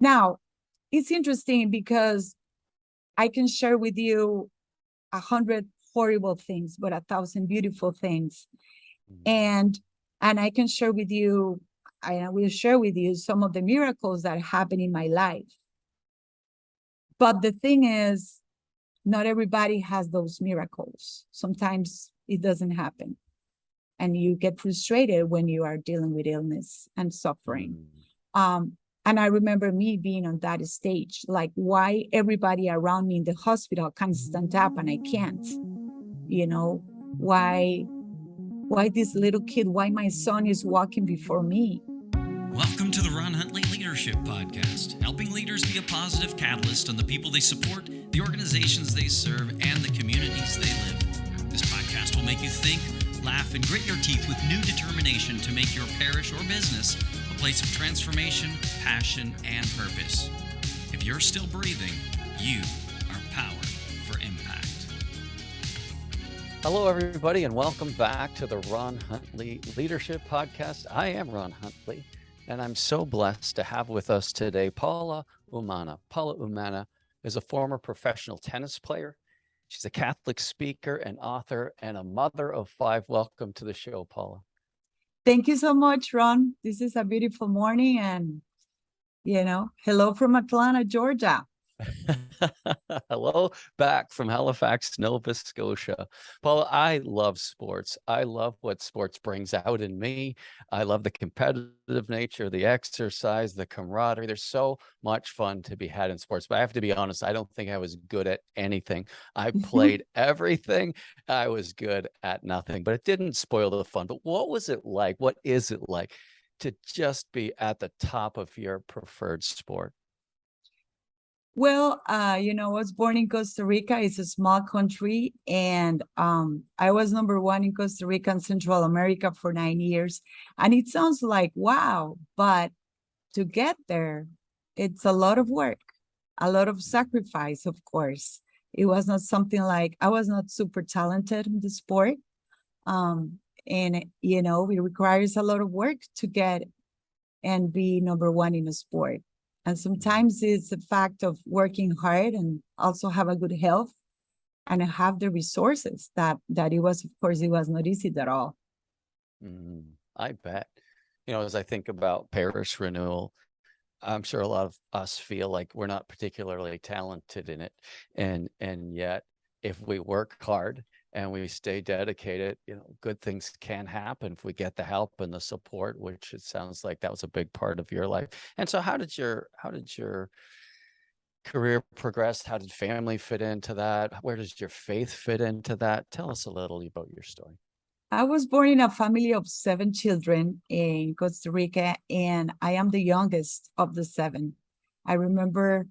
Now, it's interesting because I can share with you 100 horrible things, but 1,000 beautiful things. And I can share with you, I will share with you some of the miracles that happen in my life. But the thing is, not everybody has those miracles. Sometimes it doesn't happen. And you get frustrated when you are dealing with illness and suffering. And I remember me being on that stage, like why everybody around me in the hospital can stand up and I can't, you know, why this little kid, why my son is walking before me. Welcome to the Ron Huntley Leadership Podcast, helping leaders be a positive catalyst on the people they support, the organizations they serve, and the communities they live. This podcast will make you think, laugh, and grit your teeth with new determination to make your parish or business a place of transformation, passion, and purpose. If you're still breathing, you are powered for impact. Hello, everybody, and welcome back to the Ron Huntley Leadership Podcast. I am Ron Huntley, and I'm so blessed to have with us today Paula Umana. Paula Umana is a former professional tennis player. She's a Catholic speaker and author and a mother of 5. Welcome to the show, Paula. Thank you so much, Ron. This is a beautiful morning and, hello from Atlanta, Georgia. Hello back from Halifax, Nova Scotia. Paula, I love sports. I love what sports brings out in me. I love the competitive nature, the exercise, the camaraderie. There's so much fun to be had in sports. But I have to be honest, I don't think I was good at anything. I played everything. I was good at nothing, but it didn't spoil the fun. But what was it like? What is it like to just be at the top of your preferred sport? Well, I was born in Costa Rica. It's a small country. And I was number 1 in Costa Rica and Central America for 9 years. And it sounds like, wow, but to get there, it's a lot of work, a lot of sacrifice, of course. It was not something like, I was not super talented in the sport. And, it requires a lot of work to get and be number 1 in a sport. And sometimes it's the fact of working hard and also have a good health and have the resources that it was, of course, it was not easy at all. I bet. As I think about parish renewal, I'm sure a lot of us feel like we're not particularly talented in it. And yet, if we work hard and we stay dedicated, good things can happen if we get the help and the support, which it sounds like that was a big part of your life. And so how did your career progress? How did family fit into that? Where does your faith fit into that? Tell us a little about your story. I was born in a family of 7 children in Costa Rica, and I am the youngest of the 7. I remember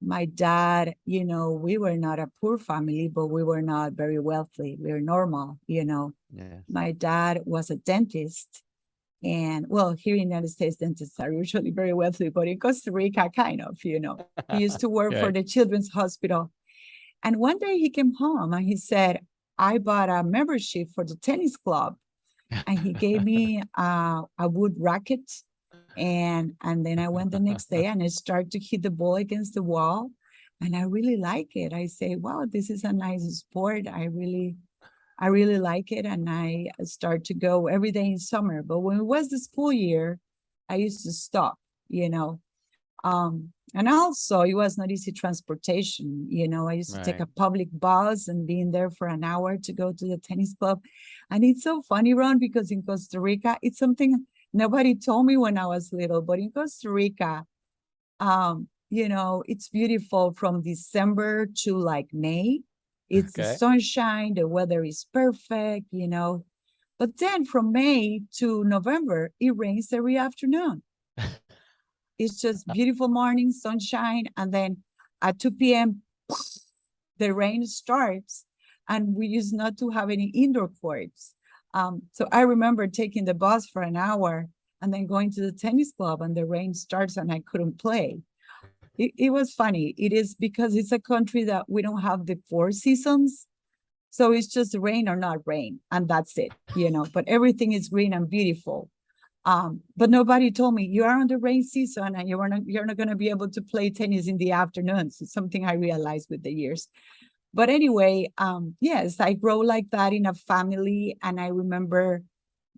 my dad, we were not a poor family, but we were not very wealthy. We were normal, Yeah. My dad was a dentist. And well, here in the United States, dentists are usually very wealthy, but in Costa Rica, kind of, He used to work for the Children's Hospital. And one day he came home and he said, I bought a membership for the tennis club. And he gave me a wood racket. And then I went the next day and I started to hit the ball against the wall. And I really like it. I say, wow, this is a nice sport. I really like it. And I start to go every day in summer. But when it was the school year, I used to stop, And also it was not easy transportation. I used to take a public bus and be in there for an hour to go to the tennis club. And it's so funny, Ron, because in Costa Rica, it's something nobody told me when I was little, but in Costa Rica, it's beautiful from December to like May. It's the sunshine, the weather is perfect, But then from May to November, it rains every afternoon. It's just beautiful morning, sunshine. And then at 2 p.m., the rain starts. And we used not to have any indoor courts. So I remember taking the bus for an hour and then going to the tennis club and the rain starts and I couldn't play. It was funny. It is because it's a country that we don't have the 4 seasons. So it's just rain or not rain. And that's it, But everything is green and beautiful. But nobody told me you are on the rain season and you're not going to be able to play tennis in the afternoons. It's something I realized with the years. But anyway, yes, I grow like that in a family. And I remember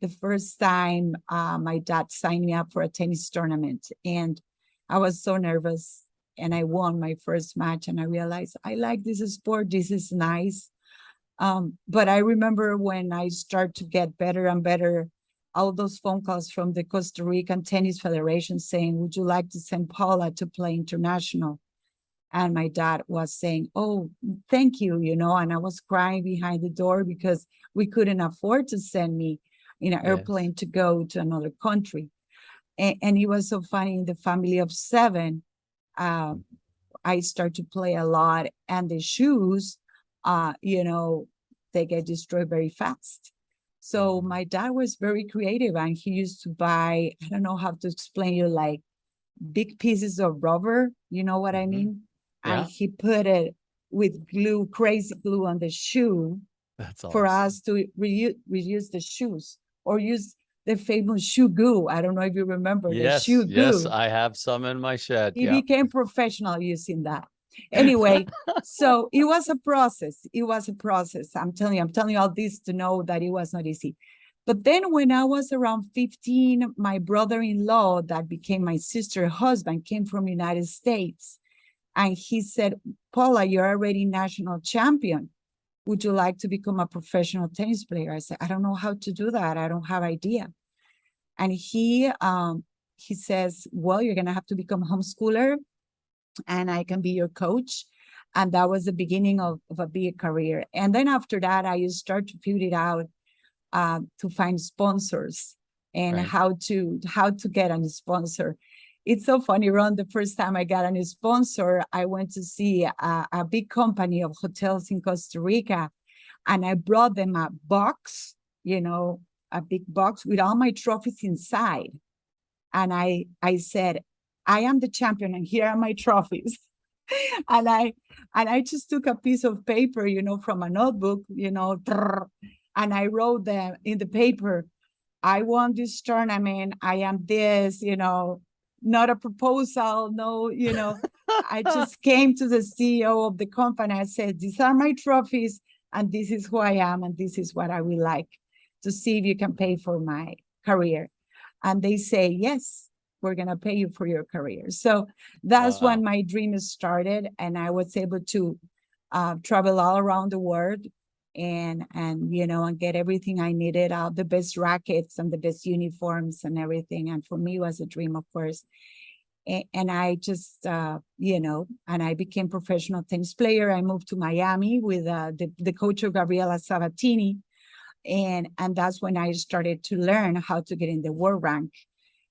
the first time my dad signed me up for a tennis tournament. And I was so nervous. And I won my first match. And I realized I like this sport. This is nice. But I remember when I start to get better and better, all those phone calls from the Costa Rican Tennis Federation saying, would you like to send Paula to play international? And my dad was saying, oh, thank you, and I was crying behind the door because we couldn't afford to send me in an airplane to go to another country. And it was so funny, in the family of 7, I start to play a lot, and the shoes, they get destroyed very fast. So my dad was very creative, and he used to buy, I don't know how to explain you, like big pieces of rubber, you know what I mean? Yeah. And he put it with glue, crazy glue on the shoe. That's awesome. For us to reuse the shoes, or use the famous shoe goo. I don't know if you remember the shoe goo. Yes, I have some in my shed. He became professional using that. Anyway, so it was a process. It was a process. I'm telling you all this to know that it was not easy. But then when I was around 15, my brother-in-law that became my sister's husband came from the United States. And he said, Paula, you're already national champion. Would you like to become a professional tennis player? I said, I don't know how to do that. I don't have idea. And he says, well, you're going to have to become a homeschooler, and I can be your coach. And that was the beginning of a big career. And then after that, I start to figure it out to find sponsors and how to get a sponsor. It's so funny, Ron, the first time I got a sponsor, I went to see a big company of hotels in Costa Rica, and I brought them a box, a big box with all my trophies inside. And I said, I am the champion, and here are my trophies. and I just took a piece of paper, from a notebook, and I wrote them in the paper, I won this tournament, I am this, not a proposal, no, I just came to the CEO of the company. I said, these are my trophies, and this is who I am, and this is what I would like to see if you can pay for my career. And they say, yes, we're going to pay you for your career. So that's when my dream started, and I was able to travel all around the world and get everything I needed, all the best rackets and the best uniforms and everything. And for me, it was a dream, of course. And I just, and I became professional tennis player. I moved to Miami with the coach of Gabriela Sabatini. And that's when I started to learn how to get in the world rank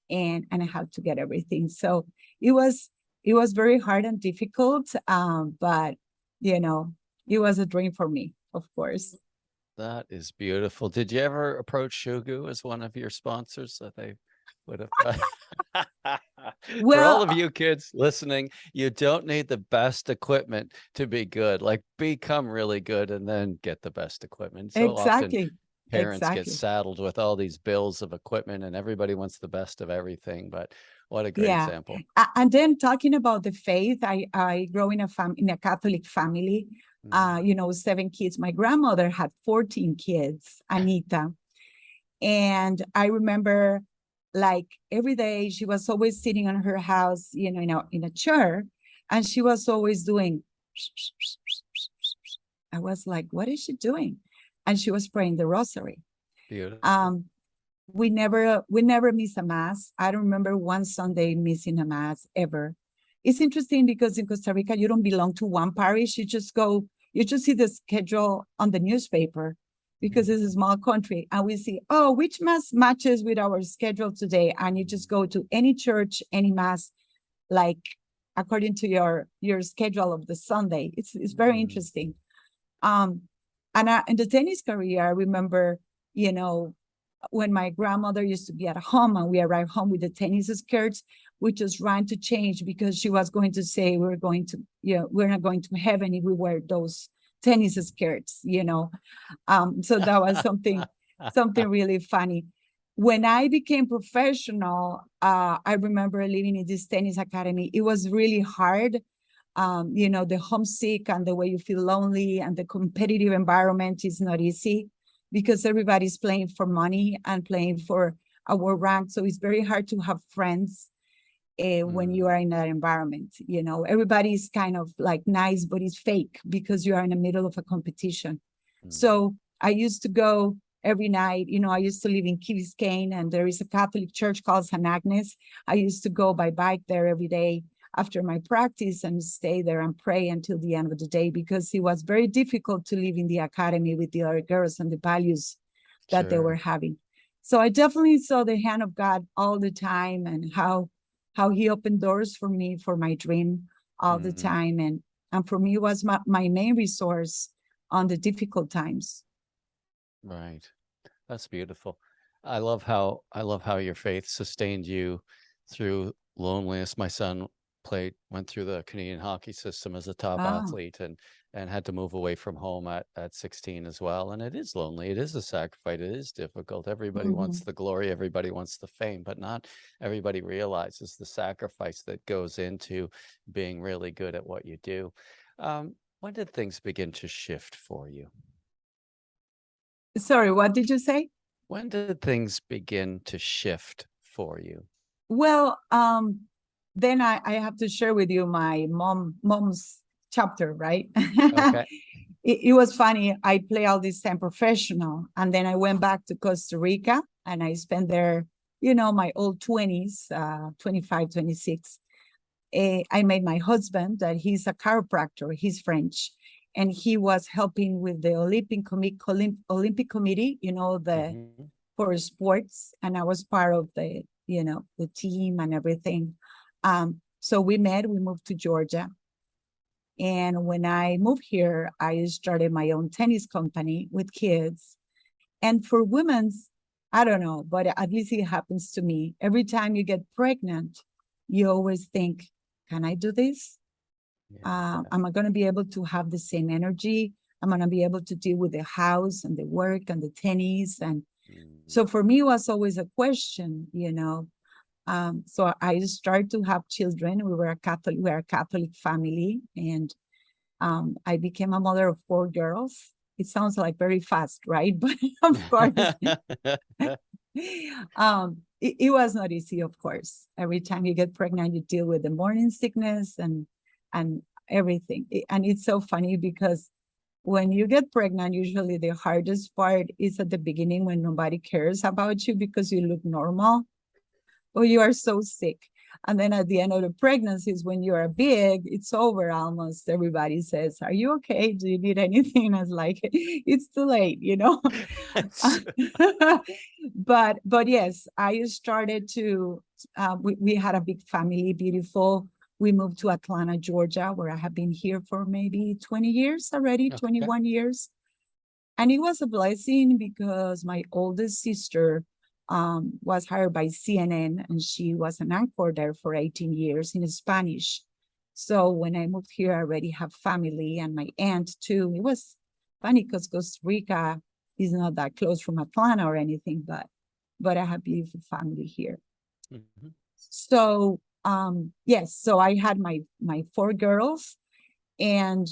and how to get everything. So it was very hard and difficult, but, it was a dream for me. Of course. That is beautiful. Did you ever approach Shugu as one of your sponsors that they would have? For all of you kids listening, you don't need the best equipment to be good. Like, become really good and then get the best equipment. So often parents get saddled with all these bills of equipment, and everybody wants the best of everything. But what a great example. And then talking about the faith, I grew in a Catholic family. 7 kids. My grandmother had 14 kids, Anita. And I remember, like, every day she was always sitting on her house, in a chair, and she was always doing. I was like, what is she doing? And she was praying the rosary. Beautiful. We never miss a mass. I don't remember one Sunday missing a mass ever. It's interesting because in Costa Rica, you don't belong to one parish. You just see the schedule on the newspaper because it's a small country. And we see, which mass matches with our schedule today? And you just go to any church, any mass, like according to your schedule of the Sunday. It's very interesting. And in the tennis career, I remember, when my grandmother used to be at home and we arrived home with the tennis skirts, we just ran to change because she was going to say we're not going to heaven if we wear those tennis skirts, So that was something really funny. when I became professional, I remember living in this tennis academy. It was really hard. The homesick and the way you feel lonely and the competitive environment is not easy because everybody's playing for money and playing for a world rank. So it's very hard to have friends when you are in that environment. Everybody's kind of like nice, but it's fake because you are in the middle of a competition. So I used to go every night. I used to live in Key Biscayne, and there is a Catholic church called St. Agnes. I used to go by bike there every day after my practice and stay there and pray until the end of the day, because it was very difficult to live in the academy with the other girls and the values that they were having. So I definitely saw the hand of God all the time, and how he opened doors for me for my dream all the time. And for me, it was my main resource on the difficult times. Right. That's beautiful. I love how your faith sustained you through loneliness. My son went through the Canadian hockey system as a top athlete and had to move away from home at 16 as well. And it is lonely. It is a sacrifice. It is difficult. Everybody wants the glory. Everybody wants the fame, but not everybody realizes the sacrifice that goes into being really good at what you do. When did things begin to shift for you? Sorry, what did you say? When did things begin to shift for you? Well, then I have to share with you my mom's chapter, right? Okay. It was funny. I play all this time professional, and then I went back to Costa Rica, and I spent there, my old 20s, 25, 26. I met my husband, that he's a chiropractor. He's French, and he was helping with the Olympic Committee, for sports, and I was part of the team and everything. So we moved to Georgia. And when I moved here, I started my own tennis company with kids. And for women's, I don't know, but at least it happens to me. Every time you get pregnant, you always think, can I do this? Am I going to be able to have the same energy? Am I going to be able to deal with the house and the work and the tennis? And so for me, it was always a question, So I started to have children. We are a Catholic family, and I became a mother of 4 girls. It sounds like very fast, right? But of course, it was not easy, of course. Every time you get pregnant, you deal with the morning sickness and everything. And it's so funny because when you get pregnant, usually the hardest part is at the beginning, when nobody cares about you because you look normal, or you are so sick. And then at the end of the pregnancy is when you are big, it's over almost. Everybody says, are you okay? Do you need anything? I was like, it's too late, But yes, I started to, we had a big family, beautiful. We moved to Atlanta, Georgia, where I have been here for maybe 20 years already, 21 years. And it was a blessing because my oldest sister was hired by CNN, and she was an anchor there for 18 years in Spanish. So when I moved here, I already have family, and my aunt too. It was funny because Costa Rica is not that close from Atlanta or anything, but I have beautiful family here. So yes, so I had my 4 girls, and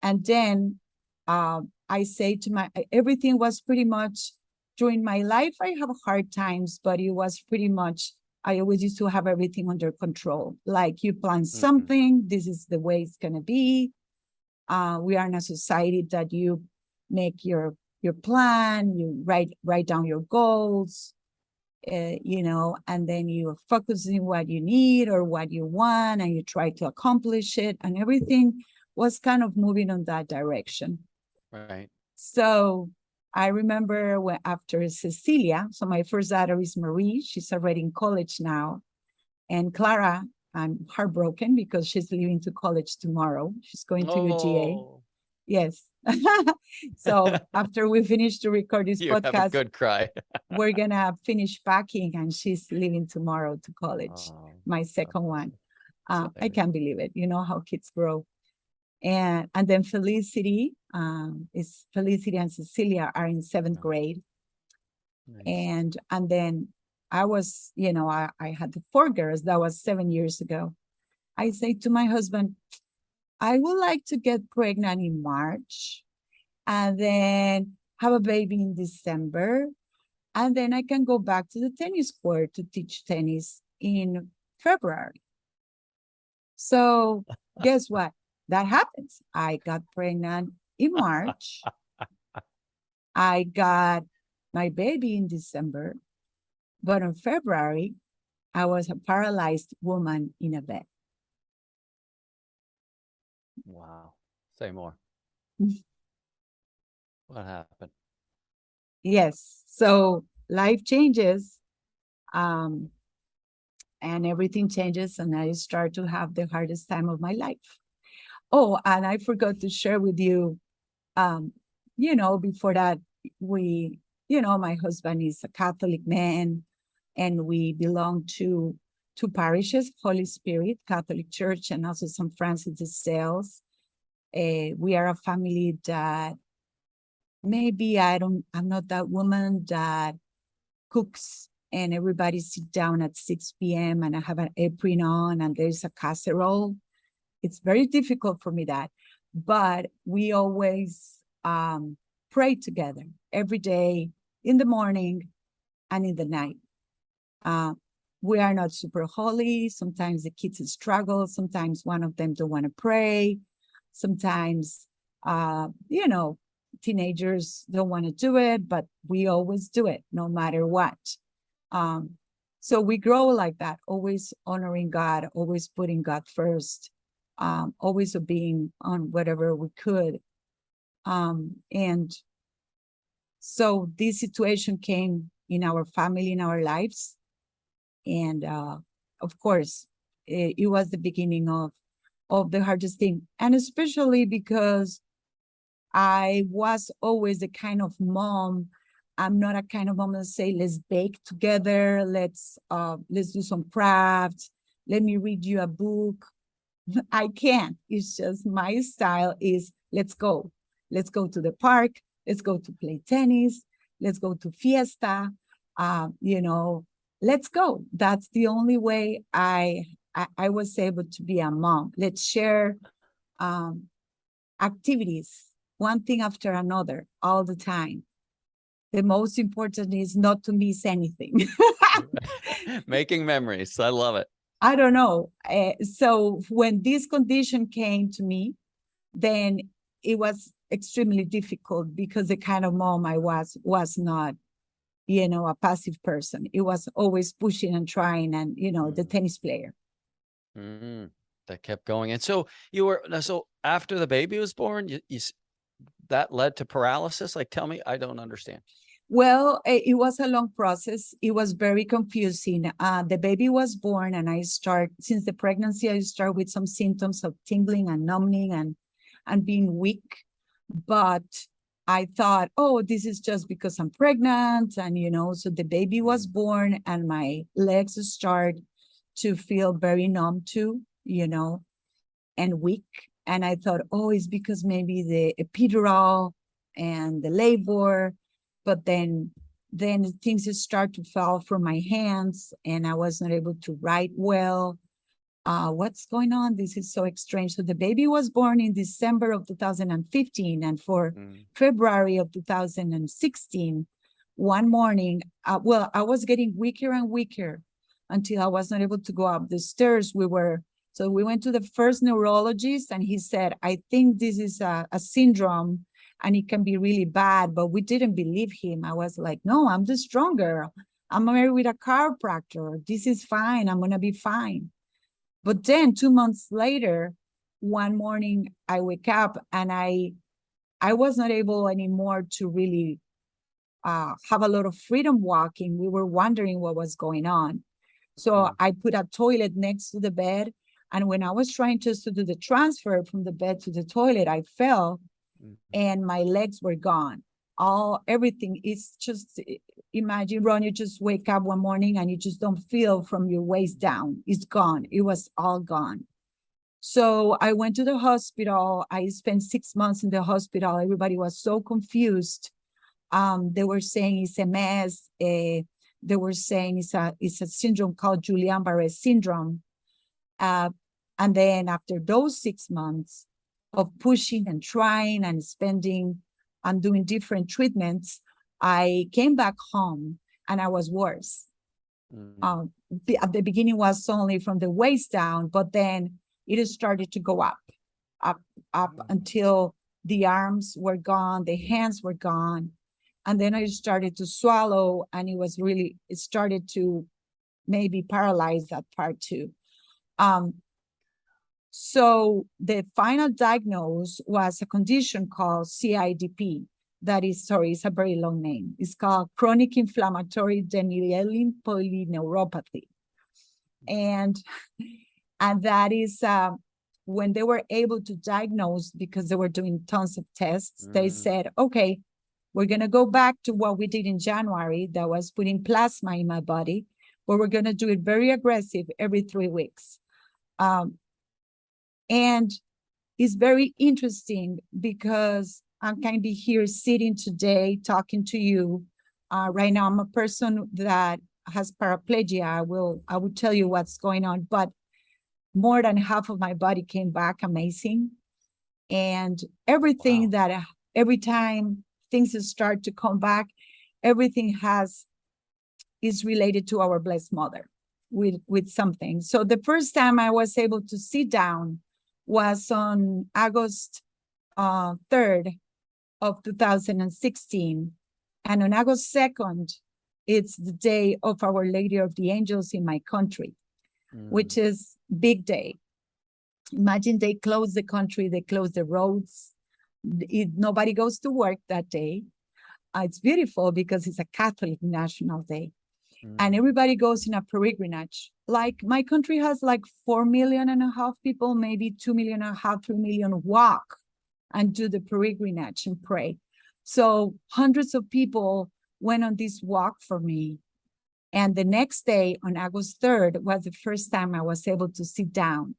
then I say to everything was pretty much. During my life, I have hard times, but it was pretty much, I always used to have everything under control. Like, you plan something, this is the way it's going to be. We are in a society that you make your plan, you write down your goals, and then you focus on what you need or what you want, and you try to accomplish it. And everything was kind of moving on that direction. Right. So I remember after Cecilia, so my first daughter is Marie. She's already in college now. And Clara, I'm heartbroken because she's leaving to college tomorrow. She's going to UGA. Yes. So after we finish to record this podcast, have a good cry. we're going to finish packing, and she's leaving tomorrow to college, my second one. I can't believe it. You know how kids grow. And then Felicity and Cecilia are in 7th grade. Nice. And then I was, I had the 4 girls. That was 7 years ago. I say to my husband, I would like to get pregnant in March and then have a baby in December. And then I can go back to the tennis court to teach tennis in February. So guess what? That happens. I got pregnant in March. I got my baby in December. But in February, I was a paralyzed woman in a bed. Wow. Say more. What happened? Yes. So life changes, and everything changes, and I start to have the hardest time of my life. Oh, and I forgot to share with you, before that, my husband is a Catholic man, and we belong to two parishes, Holy Spirit Catholic Church, and also St. Francis de Sales. We are a family that maybe I'm not that woman that cooks and everybody sit down at 6 p.m. and I have an apron on and there's a casserole. It's very difficult for me but we always pray together every day in the morning and in the night. We are not super holy. Sometimes the kids struggle. Sometimes one of them don't want to pray. Sometimes, teenagers don't want to do it, but we always do it no matter what. So we grow like that, always honoring God, always putting God first, always being on whatever we could. And so this situation came in our family, in our lives. And of course, it was the beginning of the hardest thing. And especially because I was always the kind of mom. I'm not a kind of mom that say, let's bake together, let's do some crafts, let me read you a book. I can't. It's just my style is let's go. Let's go to the park, let's go to play tennis, let's go to fiesta, let's go. That's the only way I was able to be a mom. Let's share activities, one thing after another, all the time. The most important is not to miss anything. Making memories. I love it. I don't know. So when this condition came to me, then it was extremely difficult because the kind of mom I was not, a passive person. It was always pushing and trying and, the tennis player. That kept going. And so so after the baby was born, that led to paralysis? Like, tell me, I don't understand. Well, it was a long process. It was very confusing. The baby was born and since the pregnancy, I start with some symptoms of tingling and numbing and being weak. But I thought, oh, this is just because I'm pregnant. And, so the baby was born and my legs start to feel very numb too, and weak. And I thought, oh, it's because maybe the epidural and the labor. But then things start to fall from my hands and I was not able to write well. What's going on? This is so strange. So the baby was born in December of 2015. And for February of 2016, one morning, I was getting weaker and weaker until I was not able to go up the stairs. So we went to the first neurologist and he said, I think this is a syndrome and it can be really bad, but we didn't believe him. I was like, no, I'm the strong girl. I'm married with a chiropractor. This is fine. I'm going to be fine. But then 2 months later, one morning I wake up and I was not able anymore to really have a lot of freedom walking. We were wondering what was going on. So I put a toilet next to the bed. And when I was trying just to do the transfer from the bed to the toilet, I fell and my legs were gone. Everything is just, imagine, Ron, you just wake up one morning and you just don't feel from your waist down. It's gone. It was all gone. So I went to the hospital. I spent 6 months in the hospital. Everybody was so confused. They were saying it's MS. They were saying it's a syndrome called Julian Barrett syndrome. And then after those 6 months of pushing and trying and spending and doing different treatments, I came back home and I was worse. At the beginning was only from the waist down, but then it started to go up until the arms were gone, the hands were gone. And then I started to swallow, and it started to maybe paralyze that part too. So the final diagnosis was a condition called CIDP. It's a very long name. It's called chronic inflammatory Generaline polyneuropathy. And that is when they were able to diagnose, because they were doing tons of tests, they said, okay, we're going to go back to what we did in January, that was putting plasma in my body, but we're going to do it very aggressive every 3 weeks. And it's very interesting because I'm kind of be here sitting today talking to you. Right now, I'm a person that has paraplegia. I will tell you what's going on, but more than half of my body came back amazing. And everything every time things start to come back, everything is related to our Blessed Mother with something. So the first time I was able to sit down was on August 3rd of 2016. And on August 2nd, it's the day of Our Lady of the Angels in my country, which is big day. Imagine they close the country, they close the roads. Nobody goes to work that day. It's beautiful because it's a Catholic national day. And everybody goes in a pilgrimage. Like my country has like 4.5 million people, maybe 2.5 million, 3 million walk and do the pilgrimage and pray. So hundreds of people went on this walk for me. And the next day on August 3rd was the first time I was able to sit down.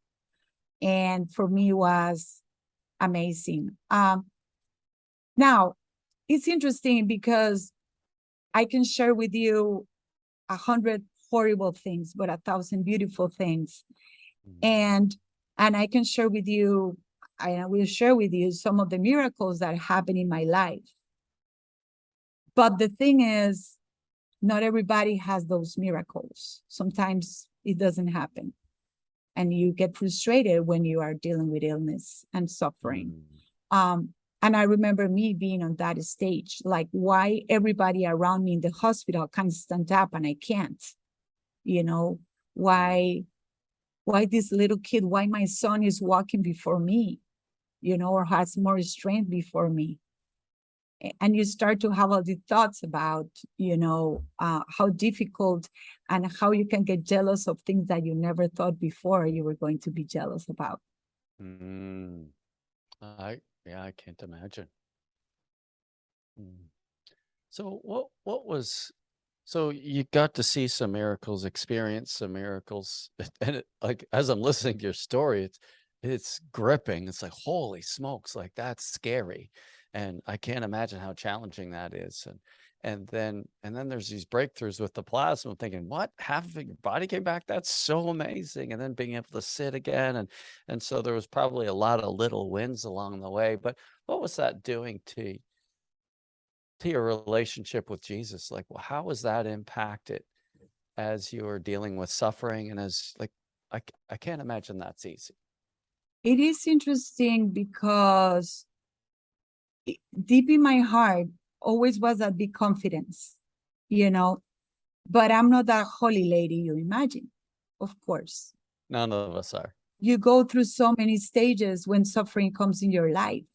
And for me, it was amazing. Now, it's interesting because I can share with you 100 horrible things, but 1,000 beautiful things. And I can share with you, I will share with you some of the miracles that happen in my life. But the thing is, not everybody has those miracles. Sometimes it doesn't happen. And you get frustrated when you are dealing with illness and suffering. And I remember me being on that stage, like why everybody around me in the hospital can stand up and I can't, why this little kid, why my son is walking before me, or has more strength before me. And you start to have all the thoughts about, how difficult and how you can get jealous of things that you never thought before you were going to be jealous about. I can't imagine. So so you got to see some miracles, experience some miracles, and like as I'm listening to your story, it's gripping. It's like, holy smokes, like that's scary. And I can't imagine how challenging that is. And then there's these breakthroughs with the plasma. I'm thinking, what? Half of your body came back? That's so amazing. And then being able to sit again. And so there was probably a lot of little wins along the way. But what was that doing to your relationship with Jesus? Like, well, how was that impacted as you were dealing with suffering? And I can't imagine that's easy. It is interesting because deep in my heart always was a big confidence, but I'm not that holy lady you imagine, of course. None of us are. You go through so many stages when suffering comes in your life.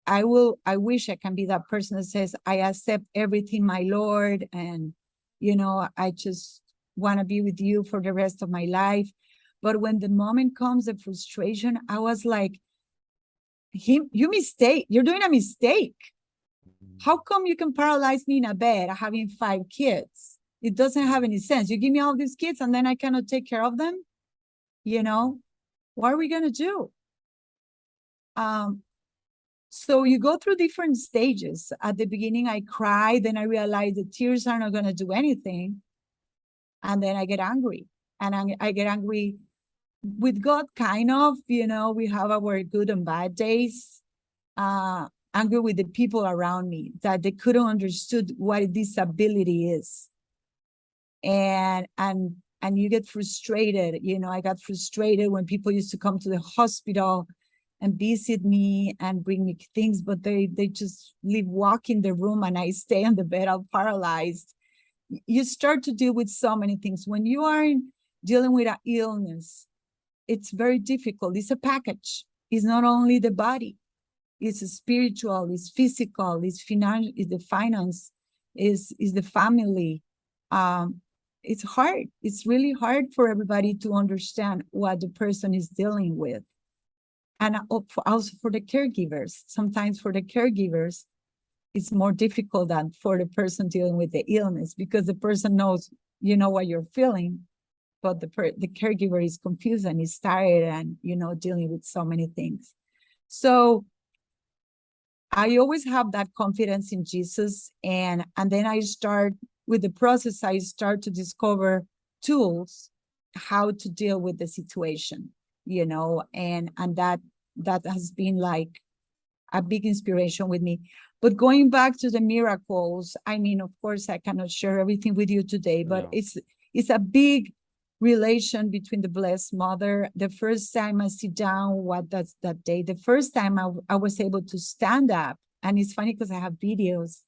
I wish I can be that person that says, I accept everything, my Lord, and, I just want to be with you for the rest of my life. But when the moment comes, the frustration, I was like, you're doing a mistake. How come you can paralyze me in a bed having 5 kids? It doesn't have any sense. You give me all these kids and then I cannot take care of them. What are we going to do? So you go through different stages. At the beginning, I cry. Then I realize the tears are not going to do anything. And then I get angry. And I get angry with God, kind of. We have our good and bad days. Angry with the people around me that they couldn't understood what disability is. And you get frustrated. I got frustrated when people used to come to the hospital and visit me and bring me things, but they just walk in the room and I stay on the bed, I'm paralyzed. You start to deal with so many things. When you are dealing with an illness, it's very difficult. It's a package. It's not only the body. It's spiritual, it's physical, it's the finance, is the family. It's hard. It's really hard for everybody to understand what the person is dealing with. And also for the caregivers. Sometimes for the caregivers, it's more difficult than for the person dealing with the illness, because the person knows, what you're feeling, but the caregiver is confused and is tired and, dealing with so many things. So I always have that confidence in Jesus. And then I start with the process, I start to discover tools, how to deal with the situation, and that has been like a big inspiration with me. But going back to the miracles, I mean, of course, I cannot share everything with you today, but No. it's a big relation between the Blessed Mother. The first time I sit down, that's that day, the first time I was able to stand up, and it's funny because I have videos,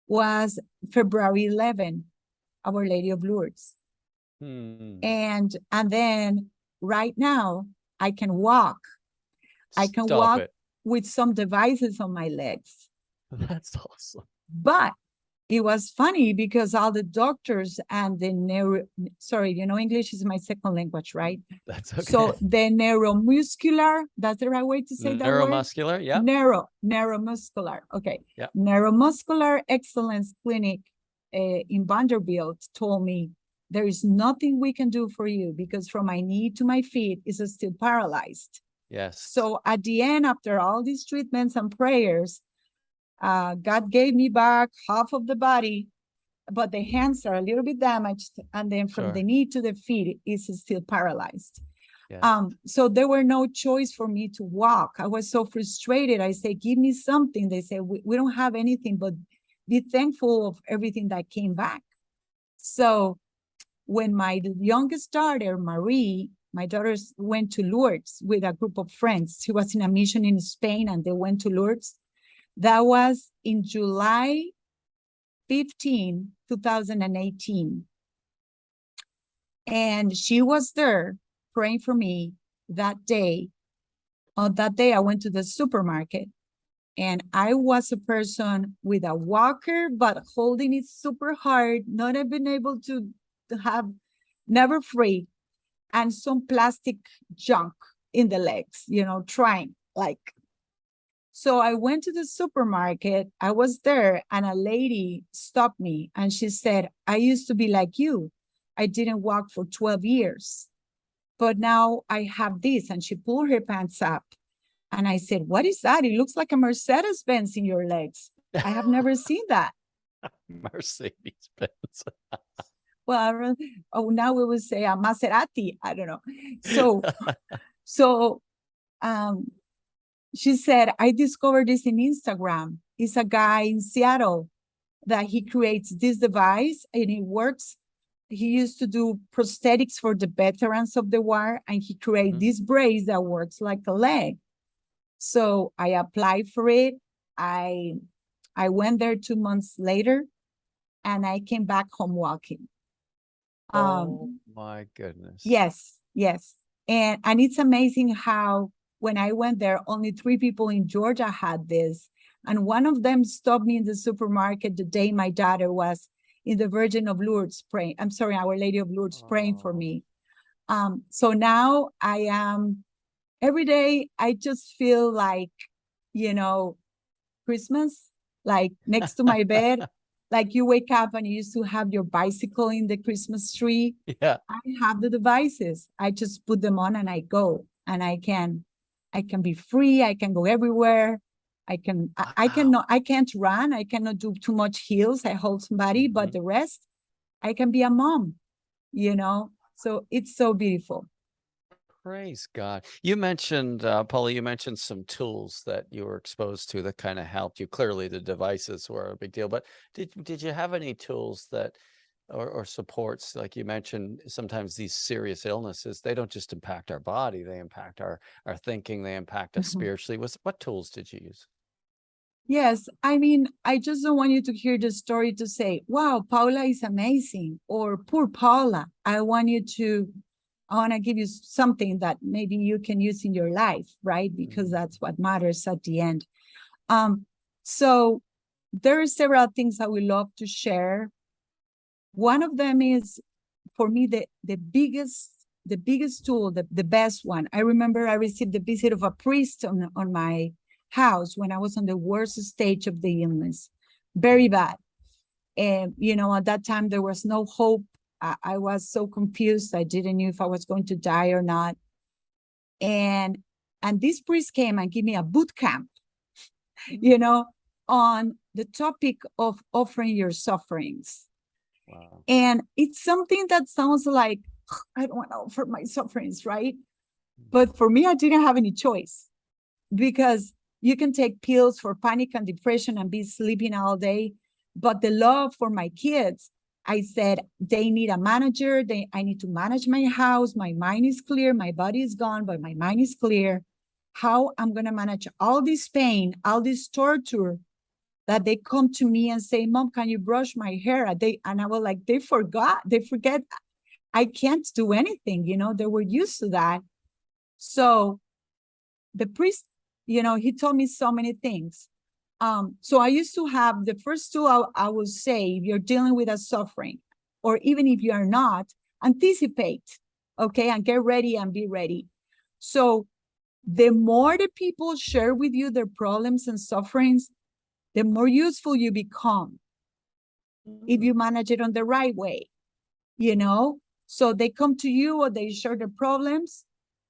was February 11, Our Lady of Lourdes. And then right now I can walk. I can walk with some devices on my legs. That's awesome. But it was funny because all the doctors and the English is my second language, right? That's okay. So the neuromuscular, that's the right way to say that word? Neuromuscular, yeah. Neuromuscular, okay. Yeah. Neuromuscular Excellence Clinic in Vanderbilt told me, there is nothing we can do for you because from my knee to my feet is still paralyzed. Yes. So at the end, after all these treatments and prayers, God gave me back half of the body, but the hands are a little bit damaged. And then from the knee to the feet is still paralyzed. Yes. So there were no choice for me to walk. I was so frustrated. I said, give me something. They said, we don't have anything, but be thankful of everything that came back. So when my youngest daughter, Marie, my daughters went to Lourdes with a group of friends. She was in a mission in Spain and they went to Lourdes. That was in July 15, 2018. And she was there praying for me that day. On that day, I went to the supermarket and I was a person with a walker, but holding it super hard, not been able to have, never free, and some plastic junk in the legs, trying like. So I went to the supermarket, I was there, and a lady stopped me and she said, I used to be like you. I didn't walk for 12 years, but now I have this. And she pulled her pants up. And I said, what is that? It looks like a Mercedes-Benz in your legs. I have never seen that. Mercedes-Benz. Well, now we would say a Maserati. I don't know. So she said, I discovered this in Instagram. It's a guy in Seattle that he creates this device and it works. He used to do prosthetics for the veterans of the war, and he created this brace that works like a leg. So I applied for it. I went there 2 months later, and I came back home walking. Oh my goodness. Yes. And it's amazing how when I went there, only 3 people in Georgia had this. And one of them stopped me in the supermarket the day my daughter was in the Virgin of Lourdes praying. I'm sorry, Our Lady of Lourdes praying for me. So now I am, every day I just feel like, Christmas, like next to my bed. Like you wake up and you used to have your bicycle in the Christmas tree. Yeah. I have the devices. I just put them on and I go, and I can be free. I can go everywhere. I cannot, I can't run. I cannot do too much heels. I hold somebody, but the rest, I can be a mom, you know? So it's so beautiful. Praise God. You mentioned, Paula, you mentioned some tools that you were exposed to that kind of helped you. Clearly, the devices were a big deal, but did you have any tools that, or supports, like you mentioned, sometimes these serious illnesses, they don't just impact our body, they impact our thinking, they impact us spiritually. What tools did you use? Yes, I mean, I just don't want you to hear the story to say, wow, Paula is amazing, or poor Paula. I want to give you something that maybe you can use in your life, right? Because that's what matters at the end. So there are several things I would love to share. One of them is, for me, the biggest tool, the best one. I remember I received the visit of a priest on my house when I was on the worst stage of the illness, very bad. And, you know, at that time, there was no hope. I was so confused. I didn't know if I was going to die or not. And this priest came and gave me a boot camp, you know, on the topic of offering your sufferings. Wow. And it's something that sounds like, I don't want to offer my sufferings, right? But for me, I didn't have any choice, because you can take pills for panic and depression and be sleeping all day. But the love for my kids, I said, they need a manager. I need to manage my house. My mind is clear. My body is gone, but my mind is clear. How I'm going to manage all this pain, all this torture, that they come to me and say, Mom, can you brush my hair? And I was like, they forget I can't do anything. You know, they were used to that. So the priest, you know, he told me so many things. So I used to have the first two, I would say, if you're dealing with a suffering, or even if you are not, anticipate, okay, and get ready and be ready. So the more the people share with you their problems and sufferings, the more useful you become if you manage it on the right way, you know? So they come to you, or they share their problems,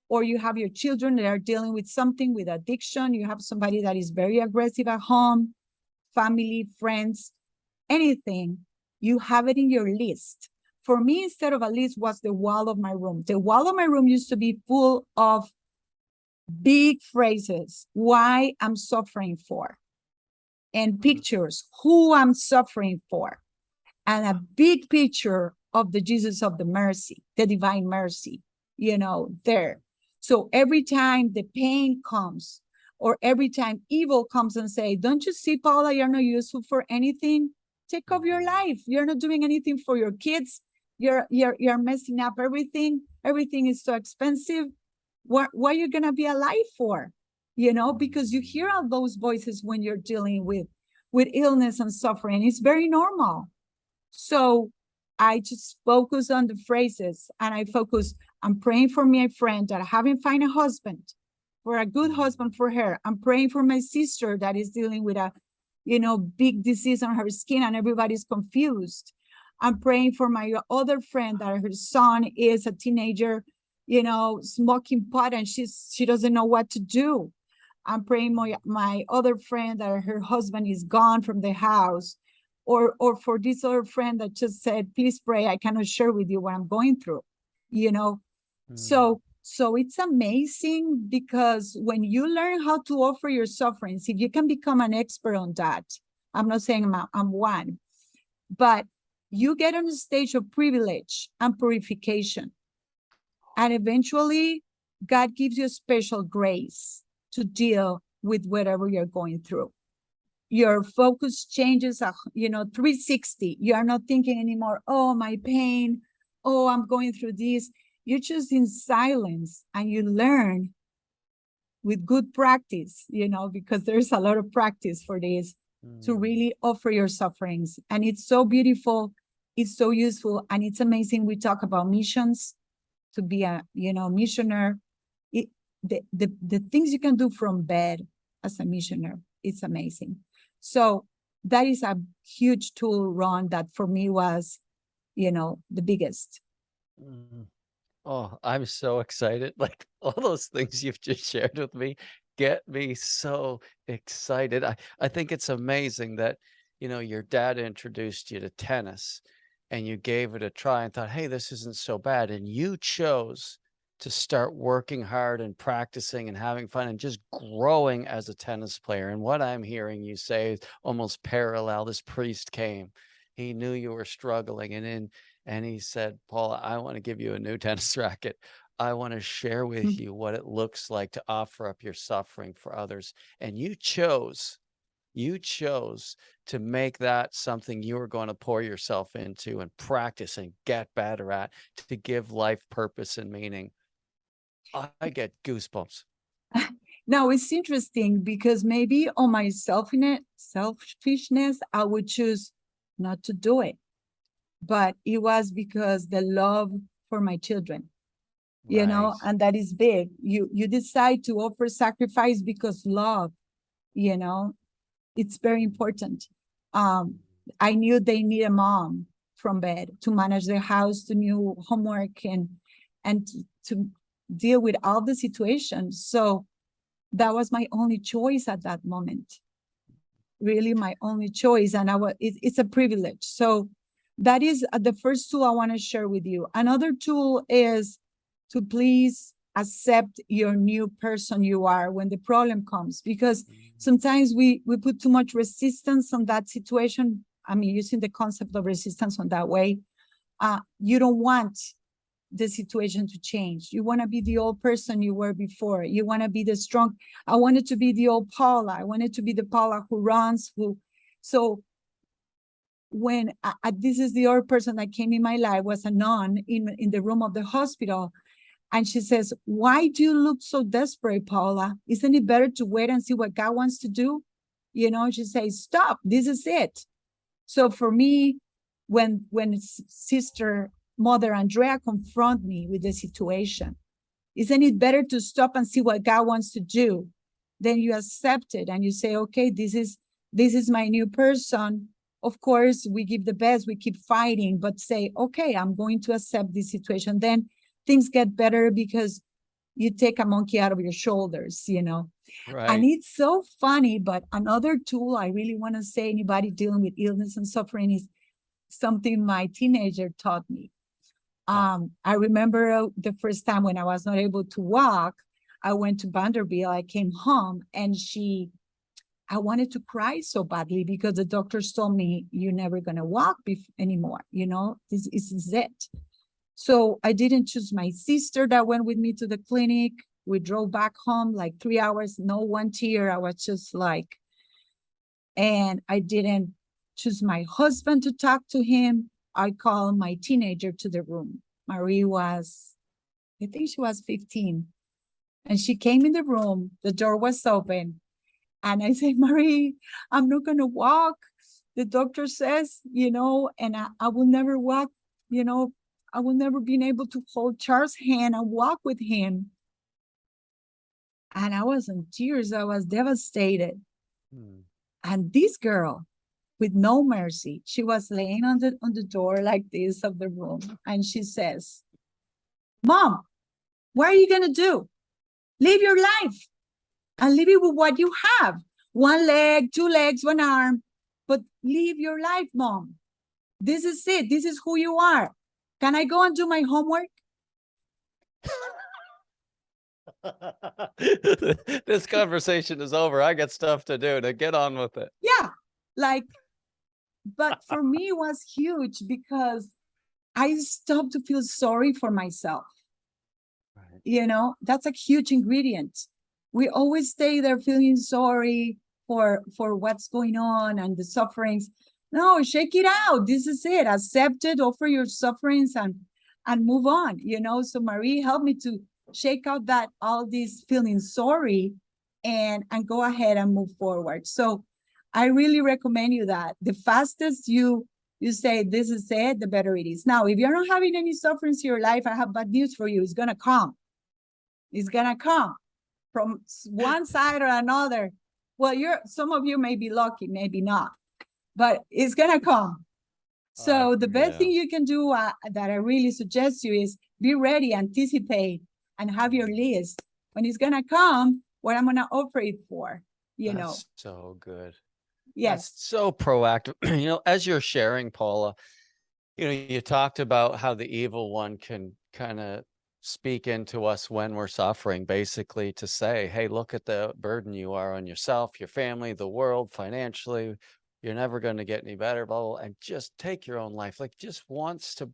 or you have your children that are dealing with something, with addiction. You have somebody that is very aggressive at home, family, friends, anything. You have it in your list. For me, instead of a list, was the wall of my room. The wall of my room used to be full of big phrases, why I'm suffering for, and pictures, who I'm suffering for, and a big picture of the Jesus of the mercy, the divine mercy, you know, there. So every time the pain comes, or every time evil comes and say, don't you see, Paula, you're not useful for anything? Take off your life. You're not doing anything for your kids. You're messing up everything. Everything is so expensive. What are you going to be alive for? You know, because you hear all those voices when you're dealing with illness and suffering. It's very normal. So I just focus on the phrases, and I'm praying for my friend that I haven't found a husband, for a good husband for her. I'm praying for my sister that is dealing with a, you know, big disease on her skin and everybody's confused. I'm praying for my other friend that her son is a teenager, you know, smoking pot, and she doesn't know what to do. I'm praying my other friend that her husband is gone from the house, or for this other friend that just said, please pray, I cannot share with you what I'm going through, you know. So it's amazing, because when you learn how to offer your sufferings, if you can become an expert on that, I'm not saying I'm one, but you get on a stage of privilege and purification. And eventually, God gives you a special grace to deal with whatever you're going through. Your focus changes, 360. You are not thinking anymore, oh, my pain, oh, I'm going through this. You're just in silence, and you learn with good practice, you know, because there's a lot of practice for this, to really offer your sufferings. And it's so beautiful. It's so useful. And it's amazing. We talk about missions, to be a, missioner. The things you can do from bed as a missioner, it's amazing. So that is a huge tool, Ron, that for me was, the biggest. Oh, I'm so excited. Like all those things you've just shared with me, get me so excited. I think it's amazing that, your dad introduced you to tennis and you gave it a try and thought, hey, this isn't so bad. And you chose to start working hard and practicing and having fun and just growing as a tennis player. And what I'm hearing you say is almost parallel. This priest came, he knew you were struggling, and he said, Paula, I want to give you a new tennis racket. I want to share with you what it looks like to offer up your suffering for others. And you chose to make that something you were going to pour yourself into and practice and get better at, to give life purpose and meaning. I get goosebumps. Now it's interesting because maybe on my selfishness, I would choose not to do it. But it was because the love for my children, Right. and that is big. You decide to offer sacrifice because love, it's very important. I knew they need a mom from bed to manage their house, to new homework, and to deal with all the situations. So that was my only choice at that moment. Really, my only choice, and it's a privilege. So that is the first tool I want to share with you. Another tool is to please accept your new person you are when the problem comes, because sometimes we put too much resistance on that situation. I mean, using the concept of resistance on that way, you don't want the situation to change. You want to be the old person you were before. You want to be the strong. I wanted to be the old Paula. I wanted to be the Paula who runs, so when this is the old person that came in my life, was a nun in the room of the hospital. And she says, why do you look so desperate, Paula? Isn't it better to wait and see what God wants to do? She says, stop, this is it. So for me, when Sister Mother Andrea confront me with the situation, isn't it better to stop and see what God wants to do? Then you accept it and you say, okay, this is my new person. Of course, we give the best, we keep fighting, but say, okay, I'm going to accept this situation. Then things get better because you take a monkey out of your shoulders, Right. And it's so funny, but another tool I really want to say, anybody dealing with illness and suffering, is something my teenager taught me. I remember the first time when I was not able to walk, I went to Vanderbilt, I came home, and I wanted to cry so badly because the doctors told me, you're never going to walk anymore. This is it. So I didn't choose my sister that went with me to the clinic. We drove back home like 3 hours, no one tear. I was just like, and I didn't choose my husband to talk to him. I called my teenager to the room. Marie was, I think she was 15. And she came in the room, the door was open. And I said, Marie, I'm not going to walk. The doctor says, and I will never walk, I will never be able to hold Charles' hand and walk with him. And I was in tears. I was devastated. And this girl, with no mercy, she was laying on the door like this of the room. And she says, Mom, what are you going to do? Live your life and live it with what you have. 1 leg, 2 legs, 1 arm. But live your life, Mom. This is it. This is who you are. Can I go and do my homework? This conversation is over. I got stuff to do. To get on with it. Yeah. But for me, it was huge because I stopped to feel sorry for myself. Right. That's a huge ingredient. We always stay there feeling sorry for what's going on and the sufferings. No, shake it out. This is it. Accept it, offer your sufferings and move on. So Marie helped me to shake out all these feeling sorry and go ahead and move forward. So I really recommend you that. The fastest you say this is it, the better it is. Now, if you're not having any sufferings in your life, I have bad news for you. It's gonna come. It's gonna come from one side or another. Well, some of you may be lucky, maybe not, but it's gonna come. So the best thing you can do that I really suggest you is be ready, anticipate, and have your list. When it's gonna come, what I'm going to offer it for, you know. That's so good. Yes. That's so proactive. As you're sharing, Paula, you talked about how the evil one can kind of speak into us when we're suffering, basically to say, hey, look at the burden you are on yourself, your family, the world, financially. You're never going to get any better, blah, blah, and just take your own life. Like, just wants to,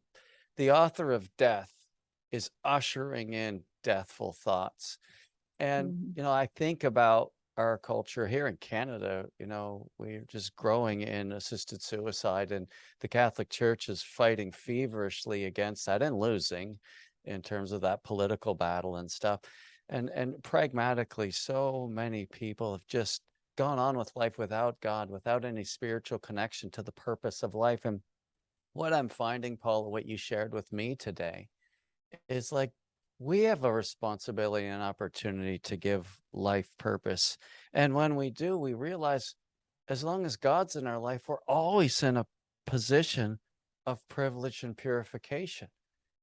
the author of death is ushering in deathful thoughts. And, I think about our culture here in Canada. We're just growing in assisted suicide, and the Catholic Church is fighting feverishly against that and losing in terms of that political battle and stuff. And pragmatically, so many people have just gone on with life without God, without any spiritual connection to the purpose of life. And what I'm finding, Paula, what you shared with me today, is like, we have a responsibility and opportunity to give life purpose. And when we do, we realize as long as God's in our life, we're always in a position of privilege and purification.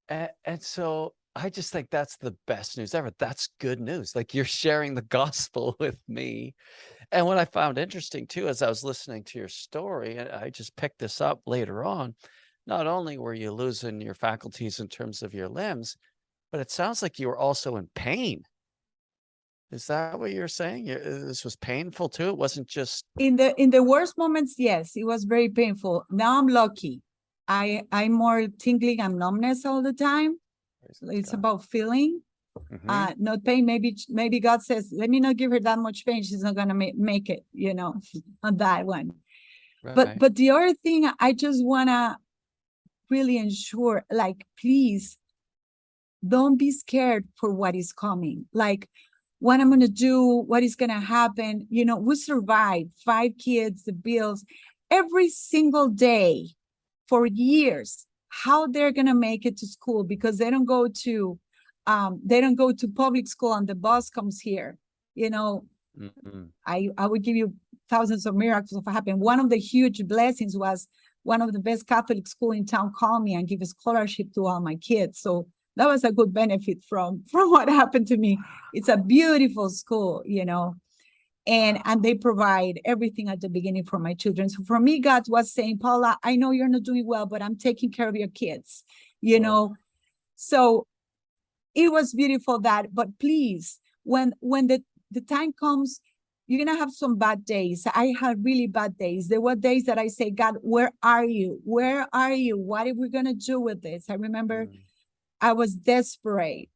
And so I just think that's the best news ever. That's good news. Like, you're sharing the gospel with me. And what I found interesting too, as I was listening to your story, and I just picked this up later on, not only were you losing your faculties in terms of your limbs, but it sounds like you were also in pain. Is that what you're saying? This was painful too? It wasn't just... In the worst moments, yes, it was very painful. Now I'm lucky. I'm more tingling and numbness all the time. It's about feeling, not pain. Maybe God says, let me not give her that much pain. She's not gonna make it, on that one. Right. But the other thing, I just wanna really ensure, like, please, don't be scared for what is coming. Like, what I'm going to do, what is going to happen. We survived 5 kids, the bills, every single day for years. How they're going to make it to school, because they don't go to public school and the bus comes here. I would give you thousands of miracles of what happened. One of the huge blessings was one of the best Catholic school in town called me and give a scholarship to all my kids. So that was a good benefit from what happened to me. It's a beautiful school, and they provide everything at the beginning for my children. So for me, God was saying, Paula, I know you're not doing well, but I'm taking care of your kids, So it was beautiful but please, when the time comes, you're going to have some bad days. I had really bad days. There were days that I say, God, where are you? Where are you? What are we going to do with this? I remember I was desperate.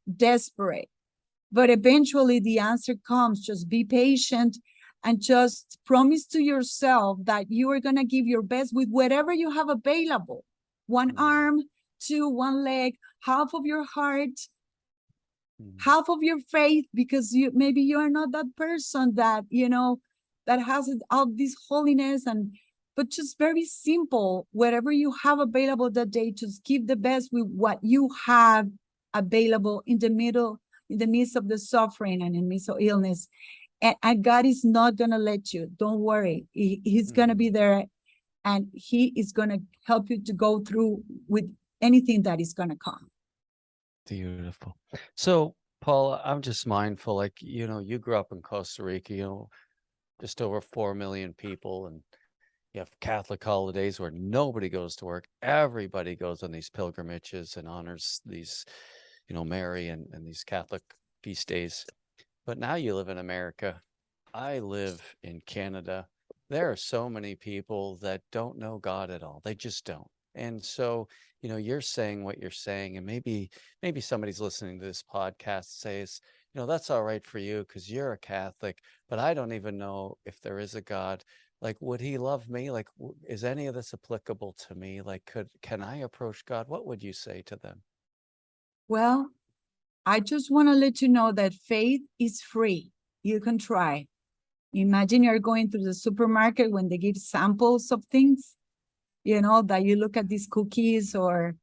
But eventually the answer comes. Just be patient and just promise to yourself that you are going to give your best with whatever you have available. 1 arm, 2, 1 leg, half of your heart, half of your faith, because maybe you are not that person that, that has all this holiness, but just very simple, whatever you have available that day, just give the best with what you have available in the midst of the suffering and in the midst of illness. And God is not going to let you. Don't worry. He's going to be there, and he is going to help you to go through with anything that is going to come. Beautiful. So, Paula, I'm just mindful, like, you grew up in Costa Rica, just over 4 million people, and you have Catholic holidays where nobody goes to work. Everybody goes on these pilgrimages and honors these, Mary and these Catholic feast days. But now you live in America. I live in Canada. There are so many people that don't know God at all. They just don't. And so, you're saying what you're saying, and maybe somebody's listening to this podcast says, that's all right for you because you're a Catholic, but I don't even know if there is a God. Like, would he love me? Like, is any of this applicable to me? Like, can I approach God? What would you say to them? Well, I just want to let you know that faith is free. You can try. Imagine you're going through the supermarket when they give samples of things, that you look at these cookies or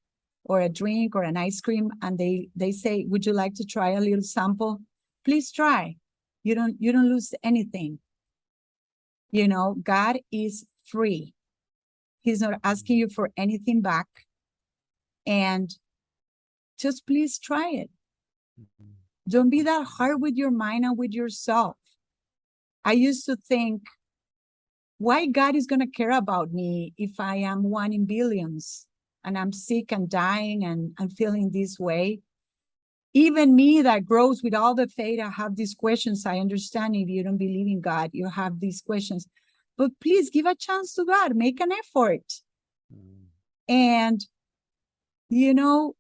a drink or an ice cream, and they say, would you like to try a little sample? Please try. You don't lose anything. God is free. He's not asking you for anything back. And just please try it. Don't be that hard with your mind and with yourself. I used to think, why God is going to care about me if I am one in billions and I'm sick and dying and I'm feeling this way? Even me that grows with all the faith, I have these questions. I understand if you don't believe in God, you have these questions. But please give a chance to God. Make an effort. And, you know,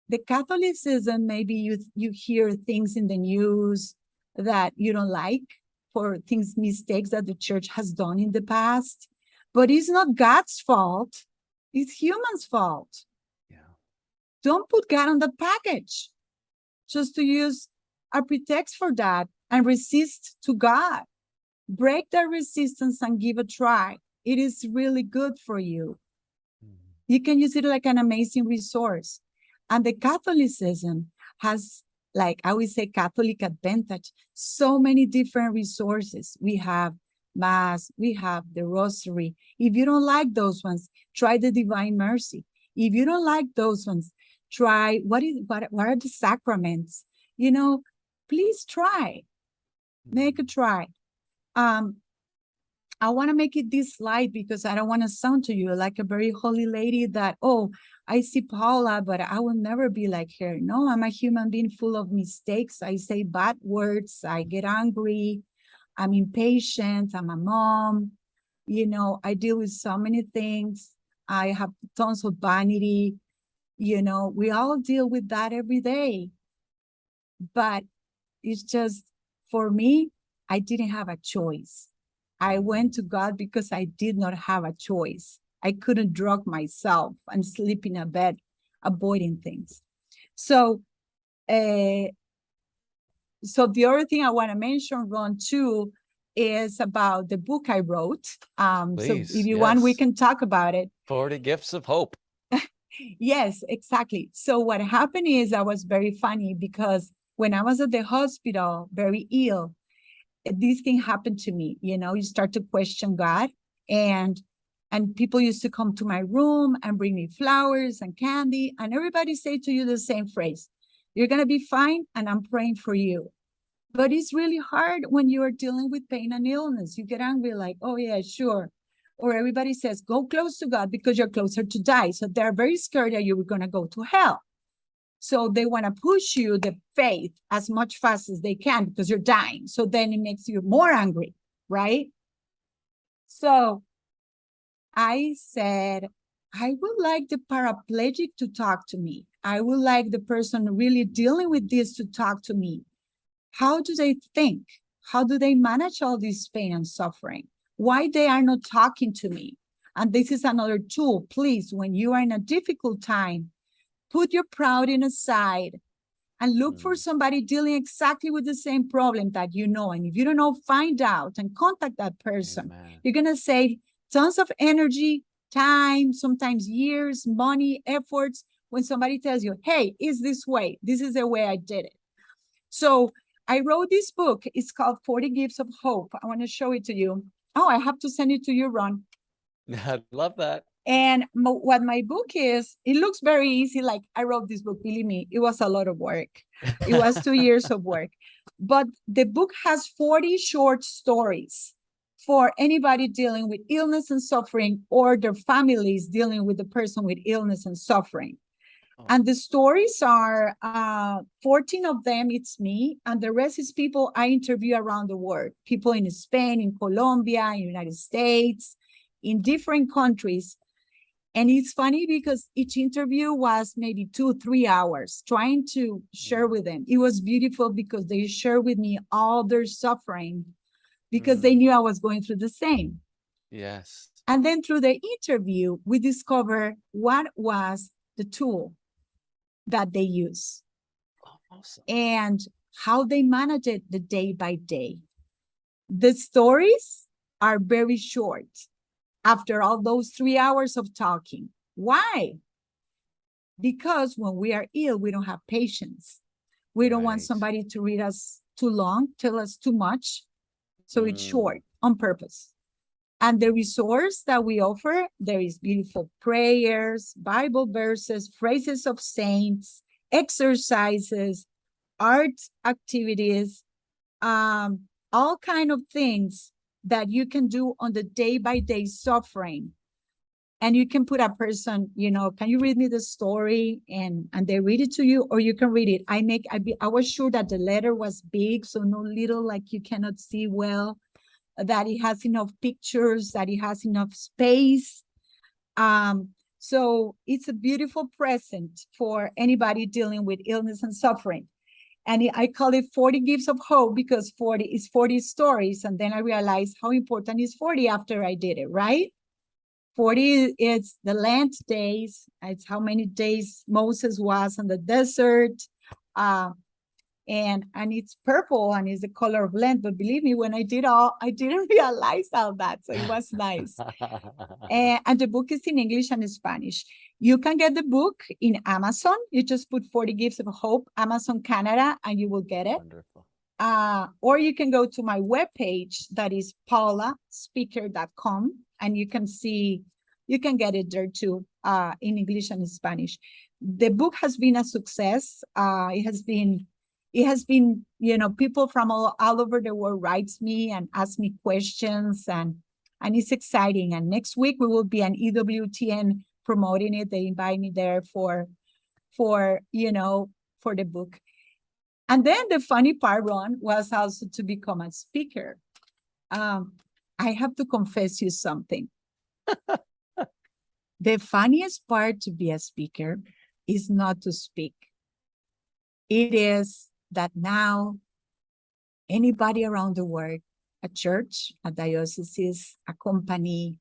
the Catholicism, maybe you hear things in the news that you don't like, for things, mistakes that the church has done in the past. But it's not God's fault. It's humans' fault. Yeah. Don't put God on the package just to use a pretext for that and resist to God. Break that resistance and give a try. It is really good for you. You can use it like an amazing resource. And the Catholicism has, like I would say, Catholic advantage, so many different resources. We have Mass, we have the Rosary. If you don't like those ones, try the Divine Mercy. If you don't like those ones, try, what are the sacraments? You know, please try, make a try. I want to make it this slide because I don't want to sound to you like a very holy lady that, oh, I see Paula, but I will never be like her. No, I'm a human being full of mistakes. I say bad words. I get angry. I'm impatient. I'm a mom. You know, I deal with so many things. I have tons of vanity. You know, we all deal with that every day. But it's just, for me, I didn't have a choice. I went to God because I did not have a choice. I couldn't drug myself and sleep in a bed, avoiding things. So the other thing I want to mention, Ron, too, is about the book I wrote. Please, so if you want, we can talk about it. 40 Gifts of Hope. Yes, exactly. So what happened is, I was very funny because when I was at the hospital, very ill, this thing happened to me. You know, you start to question God, and people used to come to my room and bring me flowers and candy, and everybody say to you the same phrase: you're going to be fine, and I'm praying for you. But it's really hard when you are dealing with pain and illness. You get angry like, oh yeah, sure. Or everybody says, go close to God because you're closer to die. So they're very scared that you're going to go to hell. So they want to push you the faith as much fast as they can because you're dying. So then it makes you more angry, right? So I said, I would like the paraplegic to talk to me. I would like the person really dealing with this to talk to me. How do they think? How do they manage all this pain and suffering? Why they are not talking to me? And this is another tool. Please, when you are in a difficult time, put your pride aside and look for somebody dealing exactly with the same problem that you know. And if you don't know, find out and contact that person. Amen. You're going to save tons of energy, time, sometimes years, money, efforts, when somebody tells you, hey, it's this way. This is the way I did it. So I wrote this book. It's called 40 Gifts of Hope. I want to show it to you. Oh, I have to send it to you, Ron. I love that. And what my book is, it looks very easy. Like, I wrote this book, believe me, it was a lot of work. It was 2 years of work. But the book has 40 short stories for anybody dealing with illness and suffering, or their families dealing with the person with illness and suffering. And the stories are 14 of them, it's me, and the rest is people I interview around the world. People in Spain, in Colombia, in the United States, in different countries. And it's funny because each interview was maybe 2-3 hours trying to share with them. It was beautiful because they shared with me all their suffering because they knew I was going through the same. Yes. And then through the interview, we discovered what was the tool that they use. Awesome. And how they manage it the day by day. The stories are very short after all those 3 hours of talking. Why? Because when we are ill, we don't have patience. We don't want somebody to read us too long, tell us too much. So it's short on purpose. And the resource that we offer, there is beautiful prayers, Bible verses, phrases of saints, exercises, art activities, all kind of things that you can do on the day-by-day suffering. And you can put a person, can you read me the story? And they read it to you, or you can read it. I was sure that the letter was big, so no little, like you cannot see well, that it has enough pictures, that it has enough space. So it's a beautiful present for anybody dealing with illness and suffering. And I call it 40 Gifts of Hope, because 40 is 40 stories. And then I realized how important is 40 after I did it, right? 40 is the Lent days. It's how many days Moses was in the desert. And it's purple, and it's the color of Lent. But believe me, when I didn't realize all that. So it was nice. And the book is in English and Spanish. You can get the book in Amazon. You just put 40 Gifts of Hope, Amazon Canada, and you will get it. Wonderful. Or you can go to my webpage, that is paulaspeaker.com, and you can get it there too, in English and Spanish. The book has been a success. It has been, people from all over the world writes me and ask me questions, and it's exciting. And next week we will be an EWTN promoting it. They invite me there for the book. And then the funny part, Ron, was also to become a speaker. I have to confess you something. The funniest part to be a speaker is not to speak. It is that now anybody around the world, a church, a diocese, a company,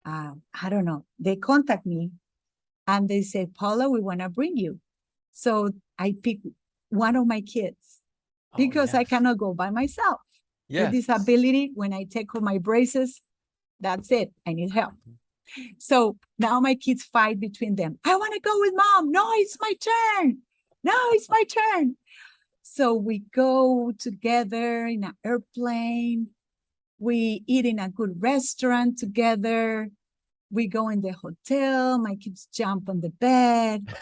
I don't know, they contact me and they say, Paula, we want to bring you. So I pick one of my kids because I cannot go by myself. With disability, when I take off my braces, that's it. I need help. So now my kids fight between them. I want to go with mom. No, it's my turn. No, it's my turn. So we go together in an airplane. We eat in a good restaurant together. We go in the hotel. My kids jump on the bed.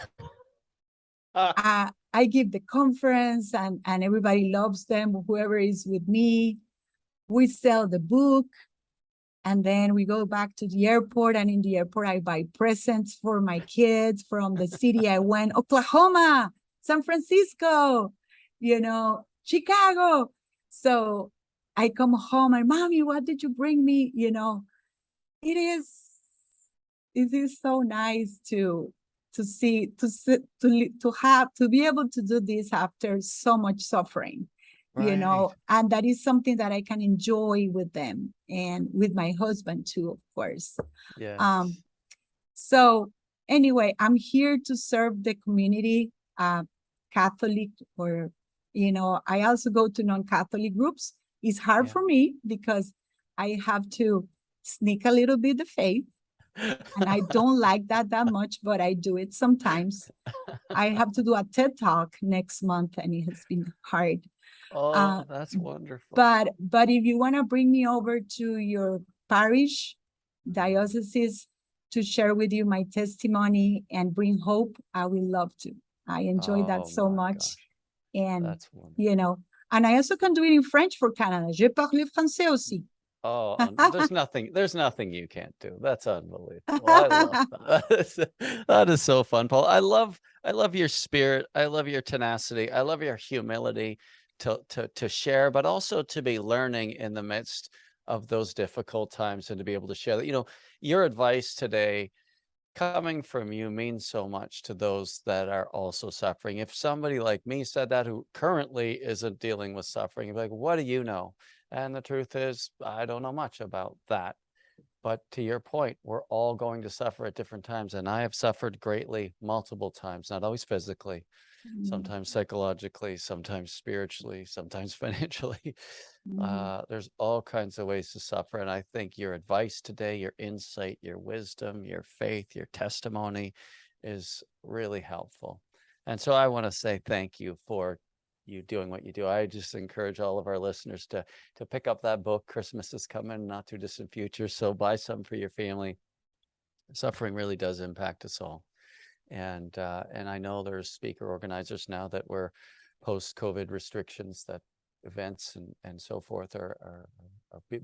I give the conference, and everybody loves them, whoever is with me. We sell the book. And then we go back to the airport, and in the airport, I buy presents for my kids from the city I went, Oklahoma, San Francisco, Chicago. So I come home and, Mommy, what did you bring me? It is so nice to be able to do this after so much suffering. Right. And that is something that I can enjoy with them and with my husband too, of course. Yes. So anyway, I'm here to serve the community, Catholic, or, I also go to non-Catholic groups. It's hard for me because I have to sneak a little bit of faith. And I don't like that much, but I do it sometimes. I have to do a TED Talk next month, and it has been hard. Oh, that's wonderful. But if you want to bring me over to your parish, diocese, to share with you my testimony and bring hope, I will love to. I enjoy that so much. Gosh. And, That's wonderful. and I also can do it in French for Canada. Je parle français aussi. Oh, there's nothing you can't do. That's unbelievable. I love that. That is so fun, Paul. I love your spirit. I love your tenacity. I love your humility to share, but also to be learning in the midst of those difficult times, and to be able to share that. Your advice today coming from you means so much to those that are also suffering. If somebody like me said that, who currently isn't dealing with suffering, you'd be like, what do you know? And the truth is, I don't know much about that. But to your point, we're all going to suffer at different times. And I have suffered greatly multiple times, not always physically, sometimes psychologically, sometimes spiritually, sometimes financially. There's all kinds of ways to suffer. And I think your advice today, your insight, your wisdom, your faith, your testimony is really helpful. And so I want to say thank you for you doing what you do. I just encourage all of our listeners to pick up that book. Christmas is coming, not too distant future. So buy some for your family. Suffering really does impact us all. And I know there's speaker organizers now that we're post-COVID restrictions that events and so forth are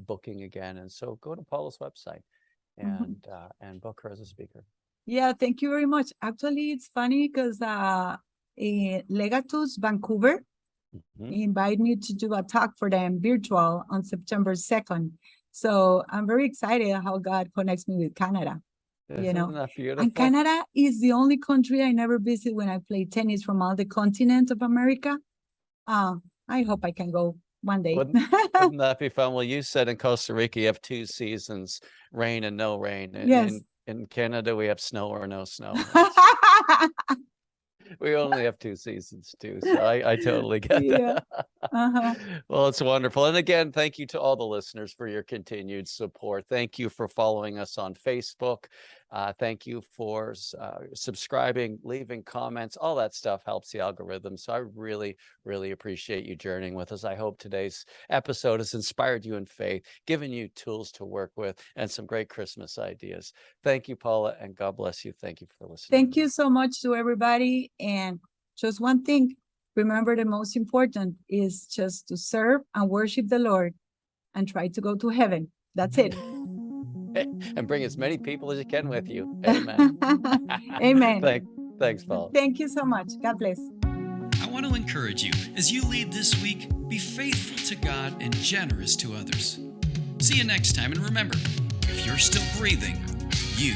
booking again. And so go to Paula's website and book her as a speaker. Yeah, thank you very much. Actually, it's funny because Legatus Vancouver invited me to do a talk for them virtual on September 2nd. So I'm very excited how God connects me with Canada. Isn't that beautiful? And Canada is the only country I never visit when I play tennis from all the continent of America. I hope I can go one day. Wouldn't that be fun? Well, you said in Costa Rica you have 2 seasons, rain and no rain. Yes. In Canada, we have snow or no snow. We only have 2 seasons too, so I totally get that. Well, it's wonderful. And again, thank you to all the listeners for your continued support. Thank you for following us on Facebook. Thank you for subscribing, leaving comments. All that stuff helps the algorithm. So I really, really appreciate you journeying with us. I hope today's episode has inspired you in faith, given you tools to work with, and some great Christmas ideas. Thank you, Paula, and God bless you. Thank you for listening. Thank you so much to everybody. And just one thing, remember the most important is just to serve and worship the Lord and try to go to heaven. That's it. And bring as many people as you can with you. Amen. Amen. Thanks, Paul. Thank you so much. God bless. I want to encourage you as you lead this week, be faithful to God and generous to others. See you next time. And remember, if you're still breathing, you